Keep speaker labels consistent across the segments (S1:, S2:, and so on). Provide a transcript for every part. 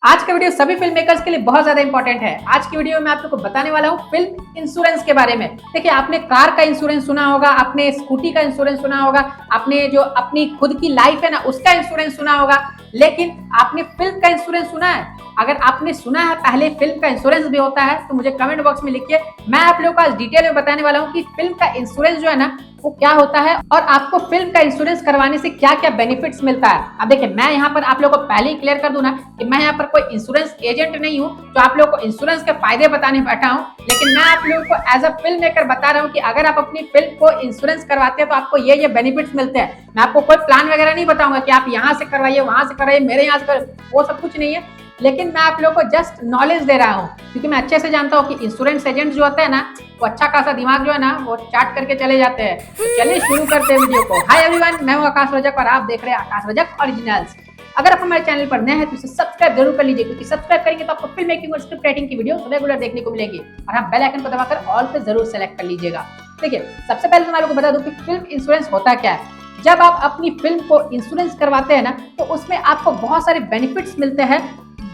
S1: आज का वीडियो सभी फिल्म मेकर्स के लिए बहुत ज्यादा इंपॉर्टेंट है। आज की वीडियो में आप लोगों को बताने वाला हूँ फिल्म इंश्योरेंस के बारे में। देखिए, आपने कार का इंश्योरेंस सुना होगा, आपने स्कूटी का इंश्योरेंस सुना होगा, आपने जो अपनी खुद की लाइफ है ना उसका इंश्योरेंस सुना होगा, लेकिन आपने फिल्म का इंश्योरेंस सुना है? अगर आपने सुना है पहले फिल्म का इंश्योरेंस भी होता है तो मुझे कमेंट बॉक्स में लिखिए। मैं आप लोगों को आज डिटेल में बताने वाला हूँ कि फिल्म का इंश्योरेंस जो है ना वो क्या होता है और आपको फिल्म का इंश्योरेंस करवाने से क्या क्या बेनिफिट्स मिलता है। अब देखिए, मैं यहाँ पर आप लोगों को पहले ही क्लियर कर दूं ना कि मैं यहाँ पर कोई इंश्योरेंस एजेंट नहीं हूँ जो आप लोगों को इंश्योरेंस के फायदे बताने बैठा हूँ, लेकिन मैं आप लोगों को एज अ फिल्म मेकर बता रहा हूँ कि अगर आप अपनी फिल्म को इंश्योरेंस करवाते हैं तो आपको ये बेनिफिट्स मिलते हैं। मैं आपको कोई प्लान वगैरह नहीं बताऊंगा कि आप यहाँ से करवाइए, वहां से करवाइए, मेरे यहाँ से करवाइए, वो सब कुछ नहीं है, लेकिन मैं आप लोगों को जस्ट नॉलेज दे रहा हूँ क्योंकि मैं अच्छे से जानता हूँ कि इंश्योरेंस एजेंट जो होता है ना वो अच्छा खासा दिमाग जो है ना वो चाट करके चले जाते हैं। तो चलिए शुरू करते हैं वीडियो को। हाय एवरीवन, मैं हूँ आकाश रजक और आप देख रहे हैं आकाश रजक ओरिजिनल्स। अगर आप हमारे चैनल पर नए हैं तो इसे सब्सक्राइब जरूर कर लीजिए क्योंकि सब्सक्राइब करेंगे तो आपको फिल्म मेकिंग और स्क्रिप्ट राइटिंग की वीडियो रेगुलर देखने को मिलेगी और हाँ, बेल आइकन को दबाकर ऑल पे जरूर सेलेक्ट कर लीजिएगा। देखिए, सबसे पहले तो मैं आपको बता दूं कि फिल्म इंश्योरेंस होता क्या है। जब आप अपनी फिल्म को इंश्योरेंस करवाते हैं ना तो उसमें आपको बहुत सारे बेनिफिट्स मिलते हैं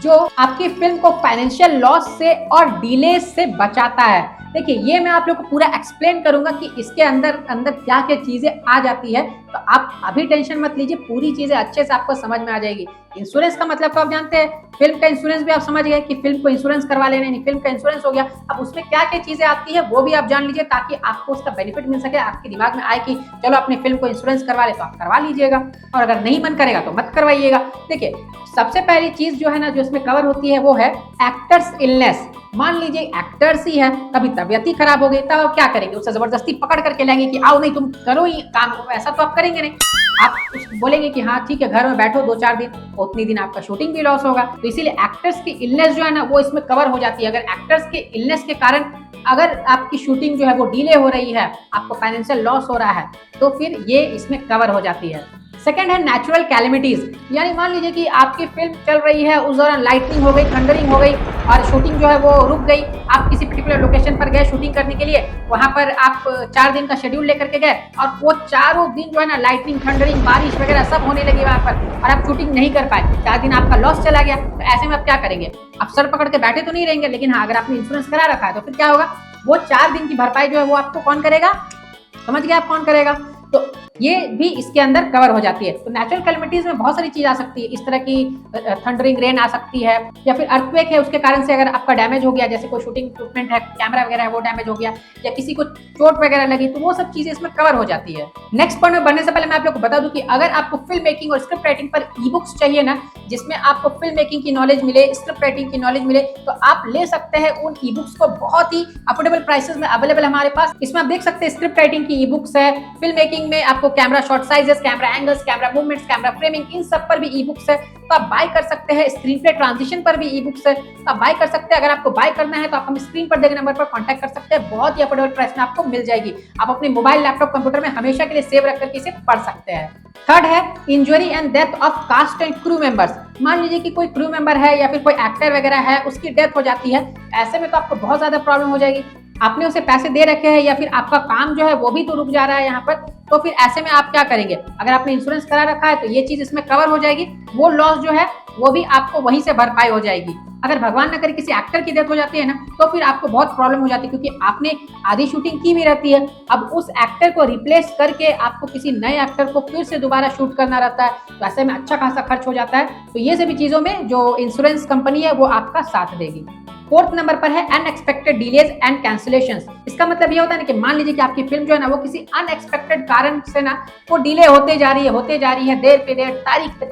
S1: जो आपकी फिल्म को फाइनेंशियल लॉस से और डिले से बचाता है। देखिए, ये मैं आप लोग को पूरा एक्सप्लेन करूंगा कि इसके अंदर अंदर क्या क्या चीजें आ जाती है, तो आप अभी टेंशन मत लीजिए, पूरी चीजें अच्छे से आपको समझ में आ जाएगी। इंश्योरेंस का मतलब तो आप जानते हैं, फिल्म का इंश्योरेंस भी आप समझ गए कि फिल्म को इंश्योरेंस करवा लेने, नहीं फिल्म का इंश्योरेंस हो गया। अब उसमें क्या क्या चीजें आती है वो भी आप जान लीजिए ताकि आपको उसका बेनिफिट मिल सके, आपके दिमाग में आए कि चलो अपनी फिल्म को इंश्योरेंस करवा ले तो आप करवा लीजिएगा और अगर नहीं मन करेगा तो मत करवाइएगा। देखिए, सबसे पहली चीज जो है ना जो इसमें कवर होती है वो है एक्टर्स इलनेस। मान लीजिए एक्टर्स ही है, कभी तबियत ही खराब हो गई, तब आप क्या करेंगे? उसे जबरदस्ती पकड़ करके लाएंगे कि आओ नहीं तुम करो ही काम, ऐसा तो आप करेंगे नहीं। आप बोलेंगे कि हाँ ठीक है घर में बैठो 2-4 दिन, उतनी दिन आपका शूटिंग भी लॉस होगा। तो इसीलिए एक्टर्स की इलनेस जो है ना वो इसमें कवर हो जाती है। अगर एक्टर्स के इलनेस के कारण अगर आपकी शूटिंग जो है वो डिले हो रही है, आपको फाइनेंशियल लॉस हो रहा है, तो फिर ये इसमें कवर हो जाती है। सेकेंड है नेचुरल कैलेमिटीज, यानी मान लीजिए कि आपकी फिल्म चल रही है, उस दौरान लाइटनिंग हो गई, थंडरिंग हो गई और शूटिंग जो है वो रुक गई। आप किसी पर्टिकुलर लोकेशन पर गए शूटिंग करने के लिए, वहां पर आप 4 दिन का शेड्यूल लेकर के गए और वो चारों दिन जो है ना लाइटनिंग, थंडरिंग, बारिश वगैरह सब होने लगी वहां पर और आप शूटिंग नहीं कर पाए, 4 दिन आपका लॉस चला गया। तो ऐसे में आप क्या करेंगे? आप सर पकड़ के बैठे तो नहीं रहेंगे, लेकिन हाँ अगर आपने इंश्योरेंस करा रखा है तो फिर क्या होगा, वो 4 दिन की भरपाई जो है वो आपको कौन करेगा? समझ गया आप कौन करेगा? तो ये भी इसके अंदर कवर हो जाती है। तो नेचुरल कैलेमिटीज में बहुत सारी चीज आ सकती है, इस तरह की थंडरिंग रेन आ सकती है या फिर अर्थक्वेक है, उसके कारण से अगर आपका डैमेज हो गया, जैसे कोई शूटिंग इक्विपमेंट है, कैमरा वगैरह है वो डैमेज हो गया या किसी को चोट वगैरह लगी, तो वो सब चीजें इसमें कवर हो जाती है। नेक्स्ट पॉइंट में बढ़ने से पहले मैं आप लोग को बता दूं कि अगर आपको फिल्म मेकिंग और स्क्रिप्ट राइटिंग पर ई बुक्स चाहिए ना, जिसमें आपको फिल्म मेकिंग की नॉलेज मिले, स्क्रिप्ट राइटिंग की नॉलेज मिले, तो आप ले सकते हैं उन ई बुक्स को। बहुत ही अफोर्डेबल प्राइसेस में अवेलेबल हमारे पास। इसमें आप देख सकते हैं स्क्रिप्ट राइटिंग की ई बुक्स है, फिल्म मेकिंग में आपको camera shot sizes, camera angles, camera movements, camera framing, इन सब पर भी ई बुक्स है, तो आप बाय कर सकते हैं। स्क्रीन प्ले ट्रांजिशन पर भी ई बुक्स है, तो आप बाय कर सकते हैं। अगर आपको बाय करना है तो आप हम स्क्रीन पर देखे नंबर पर कांटेक्ट कर सकते हैं, बहुत ही अफोर्डेबल प्राइस में आपको मिल जाएगी। आप अपने मोबाइल, लैपटॉप, कंप्यूटर में हमेशा के लिए सेव रख करके इसे पढ़ सकते हैं। थर्ड है injury and death of cast and crew members. मान लीजिए कि कोई क्रू मेंबर है या फिर कोई एक्टर वगैरह है, उसकी डेथ हो जाती है, ऐसे में तो आपको बहुत ज्यादा प्रॉब्लम हो जाएगी। आपने उसे पैसे दे रखे हैं या फिर आपका काम जो है वो भी तो रुक जा रहा है यहाँ पर, तो फिर ऐसे में आप क्या करेंगे? अगर आपने इंश्योरेंस करा रखा है तो ये चीज इसमें कवर हो जाएगी, वो लॉस जो है वो भी आपको वहीं से भरपाई हो जाएगी। अगर भगवान न करे किसी एक्टर की डेथ हो जाती है ना तो फिर आपको बहुत प्रॉब्लम हो जाती है क्योंकि आपने आधी शूटिंग की भी रहती है। अब उस एक्टर को रिप्लेस करके आपको किसी नए एक्टर को फिर से दोबारा शूट करना रहता है, तो ऐसे में अच्छा खासा खर्च हो जाता है। तो ये सभी चीजों में जो इंश्योरेंस कंपनी है वो आपका साथ देगी। फोर्थ नंबर पर है अनएक्सपेक्टेड डिलेज एंड कैंसिलेशंस। इसका मतलब ये होता है ना कि मान लीजिए कि आपकी फिल्म जो है ना वो किसी अनएक्सपेक्टेड कारण से ना वो डिले होते जा रही है, देर पे देर, तारीख पे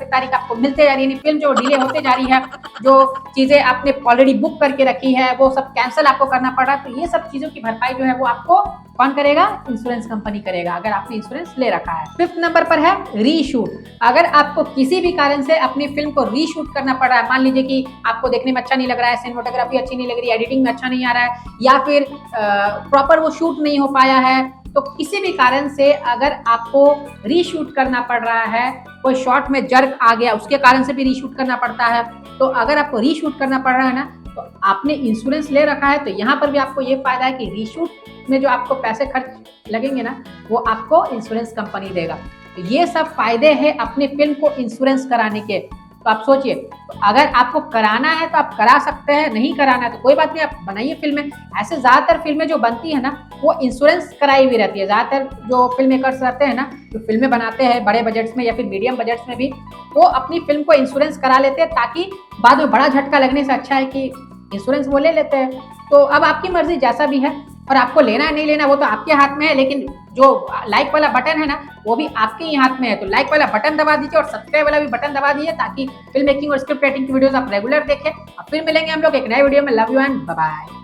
S1: तारीख आपको मिलते जा रही है, फिल्म जो डिले होते जा रही है, जो चीजें आपने ऑलरेडी बुक करके रखी है वो सब कैंसिल आपको करना पड़ रहा है, तो ये सब चीजों की भरपाई जो है वो आपको कौन करेगा? इंश्योरेंस कंपनी करेगा, अगर आपने इंश्योरेंस ले रखा है। फिफ्थ नंबर पर है रीशूट। अगर आपको किसी भी कारण से अपनी फिल्म को रीशूट करना पड़ रहा है, मान लीजिए कि आपको देखने में अच्छा नहीं लग रहा है, सिनेमेटोग्राफी अच्छी नहीं लग रही है, एडिटिंग में अच्छा नहीं आ रहा है या फिर प्रॉपर वो शूट नहीं हो पाया है, तो किसी भी कारण से अगर आपको रीशूट करना पड़ रहा है, कोई शॉट में जर्क आ गया उसके कारण से भी रीशूट करना पड़ता है, तो अगर आपको रीशूट करना पड़ रहा है ना तो आपने इंश्योरेंस ले रखा है, तो यहाँ पर भी आपको ये फायदा है कि रीशूट में जो आपको पैसे खर्च लगेंगे ना वो आपको इंश्योरेंस कंपनी देगा। तो ये सब फायदे हैं अपनी फिल्म को इंश्योरेंस कराने के। तो आप सोचिए, तो अगर आपको कराना है तो आप करा सकते हैं, नहीं कराना है तो कोई बात नहीं, आप बनाइए फिल्में। ऐसे ज़्यादातर फिल्में जो बनती है ना, वो इंश्योरेंस कराई हुई रहती है। ज़्यादातर जो फिल्म मेकर्स रहते हैं ना, जो फिल्में बनाते हैं बड़े बजट्स में या फिर मीडियम बजट्स में भी, वो अपनी फिल्म को इंश्योरेंस करा लेते हैं, ताकि बाद में बड़ा झटका लगने से अच्छा है कि इंश्योरेंस वो ले लेते हैं। तो अब आपकी मर्जी जैसा भी है, और आपको लेना है नहीं लेना वो तो आपके हाथ में है, लेकिन जो लाइक वाला बटन है ना, वो भी आपके ही हाथ में है। तो लाइक वाला बटन दबा दीजिए और सब्सक्राइब वाला भी बटन दबा दीजिए, ताकि फिल्म मेकिंग और स्क्रिप्ट राइटिंग की वीडियोस आप रेगुलर देखें। अब फिर मिलेंगे हम लोग एक नए वीडियो में। Love you and bye bye.